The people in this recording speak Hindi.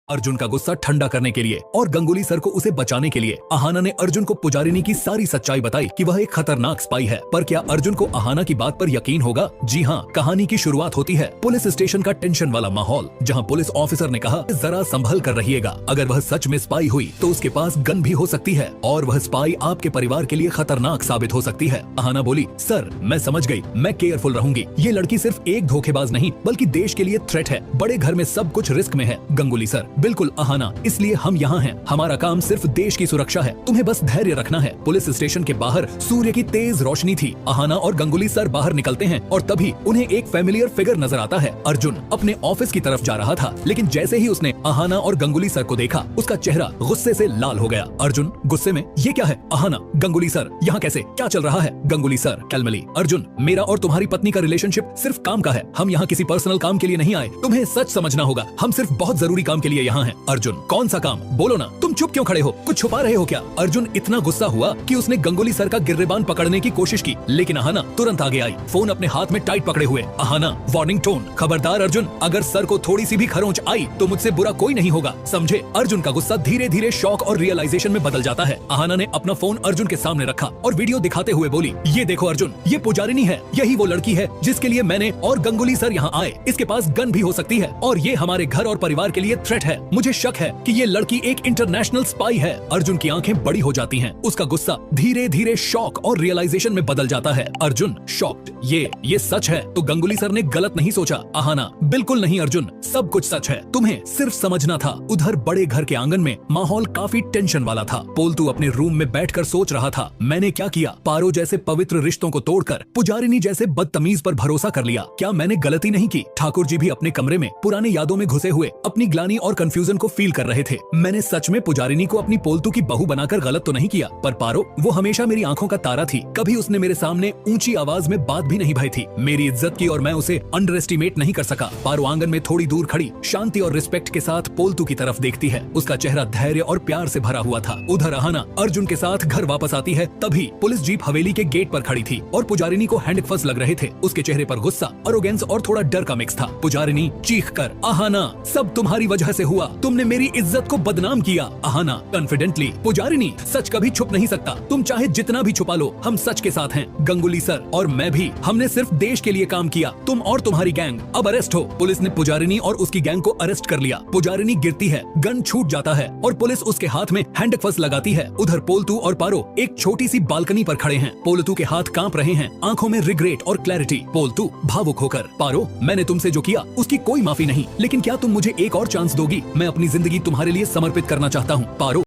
अर्जुन का गुस्सा ठंडा करने के लिए और गंगुली सर को उसे बचाने के लिए अहाना ने अर्जुन को पुजारिनी की सारी सच्चाई बताई कि वह एक खतरनाक स्पाई है। पर क्या अर्जुन को अहाना की बात पर यकीन होगा? जी हाँ, कहानी की शुरुआत होती है पुलिस स्टेशन का टेंशन वाला माहौल, जहाँ पुलिस ऑफिसर ने कहा जरा संभल कर रहिएगा, अगर वह सच में स्पाई हुई तो उसके पास गन भी हो सकती है और वह स्पाई आपके परिवार के लिए खतरनाक साबित हो सकती है। अहाना बोली, सर मैं समझ गई, मैं केयरफुल रहूंगी। ये लड़की सिर्फ एक धोखेबाज नहीं बल्कि देश के लिए थ्रेट है। बड़े घर में सब कुछ रिस्क में है। गंगुली सर, बिल्कुल अहाना, इसलिए हम यहाँ हैं। हमारा काम सिर्फ देश की सुरक्षा है, तुम्हें बस धैर्य रखना है। पुलिस स्टेशन के बाहर सूर्य की तेज रोशनी थी। अहाना और गंगुली सर बाहर निकलते हैं और तभी उन्हें एक फेमिलियर फिगर नजर आता है। अर्जुन अपने ऑफिस की तरफ जा रहा था, लेकिन जैसे ही उसने अहाना और गंगुली सर को देखा उसका चेहरा गुस्से से लाल हो गया। अर्जुन गुस्से में, ये क्या है? अहाना, गंगुली सर यहाँ कैसे? क्या चल रहा है? गंगुली सर कैलमली, अर्जुन मेरा और तुम्हारी पत्नी का रिलेशनशिप सिर्फ काम का है, हम यहाँ किसी पर्सनल काम के लिए नहीं आए। तुम्हें सच समझना होगा, हम सिर्फ बहुत जरूरी काम के लिए यहाँ हैं। अर्जुन, कौन सा काम? बोलो ना, तुम चुप क्यों खड़े हो? कुछ छुपा रहे हो क्या? अर्जुन इतना गुस्सा हुआ कि उसने गंगुली सर का गिर्रेबान पकड़ने की कोशिश की, लेकिन अहाना तुरंत आगे आई, फोन अपने हाथ में टाइट पकड़े हुए। अहाना वार्निंग टोन, खबरदार अर्जुन, अगर सर को थोड़ी सी भी खरोंच आई तो मुझसे बुरा कोई नहीं होगा, समझे? अर्जुन का गुस्सा धीरे धीरे शॉक और रियलाइजेशन में बदल जाता है। अहाना ने अपना फोन अर्जुन के सामने रखा और वीडियो दिखाते हुए बोली, ये देखो अर्जुन, ये पुजारिनी है, यही वो लड़की है जिसके लिए मैंने और गंगुली सर यहाँ आए। इसके पास गन भी हो सकती है और ये हमारे घर और परिवार के लिए थ्रेट है। मुझे शक है कि ये लड़की एक इंटरनेशनल स्पाई है। अर्जुन की आंखें बड़ी हो जाती हैं, उसका गुस्सा धीरे धीरे शॉक और रियलाइजेशन में बदल जाता है। अर्जुन शॉक्ड, ये सच है तो गंगुली सर ने गलत नहीं सोचा। अहाना, बिल्कुल नहीं अर्जुन, सब कुछ सच है, तुम्हें सिर्फ समझना था। उधर बड़े घर के आंगन में माहौल काफी टेंशन वाला था। पोल्तू अपने रूम में बैठकर सोच रहा था, मैंने क्या किया? पारो जैसे पवित्र रिश्तों को तोड़कर पुजारिनी जैसे बदतमीज पर भरोसा कर लिया। क्या मैंने गलती नहीं की? ठाकुर जी भी अपने कमरे में पुरानी यादों में घुसे हुए अपनी ग्लानि और कंफ्यूजन को फील कर रहे थे। मैंने सच में पुजारिनी को अपनी पोल्तू की बहू बनाकर गलत तो नहीं किया, पर पारो वो हमेशा मेरी आंखों का तारा थी। कभी उसने मेरे सामने ऊंची आवाज में बात भी नहीं भाई थी। मेरी इज्जत की और मैं उसे अंडर एस्टिमेट नहीं कर सका। पारो आंगन में थोड़ी दूर खड़ी शांति और रिस्पेक्ट के साथ पोल्तू की तरफ देखती है। उसका चेहरा धैर्य और प्यार से भरा हुआ था। उधर अहाना अर्जुन के साथ घर वापस आती है, तभी पुलिस जीप हवेली के गेट पर खड़ी थी और पुजारिनी को हैंडकफ्स लग रहे थे। उसके चेहरे पर गुस्सा, अरोगेंस और थोड़ा डर का मिक्स था। पुजारिनी चीख कर, अहाना सब तुम्हारी वजह से हुआ, तुमने मेरी इज्जत को बदनाम किया। अहाना कॉन्फिडेंटली, पुजारिनी सच कभी छुप नहीं सकता, तुम चाहे जितना भी छुपा लो, हम सच के साथ हैं। गंगुली सर और मैं भी, हमने सिर्फ देश के लिए काम किया। तुम और तुम्हारी गैंग अब अरेस्ट हो। पुलिस ने पुजारिनी और उसकी गैंग को अरेस्ट कर लिया। पुजारिनी गिरती है, गन छूट जाता है और पुलिस उसके हाथ में हैंडकफ्स लगाती है। उधर पोल्तू और पारो एक छोटी सी बालकनी पर खड़े हैं। पोल्तू के हाथ कांप रहे हैं, आंखों में रिग्रेट और क्लैरिटी। पोल्तू भावुक होकर, पारो मैंने तुमसे जो किया उसकी कोई माफी नहीं, लेकिन क्या तुम मुझे एक और चांस दोगी? मैं अपनी जिंदगी तुम्हारे लिए समर्पित करना चाहता हूँ। पारो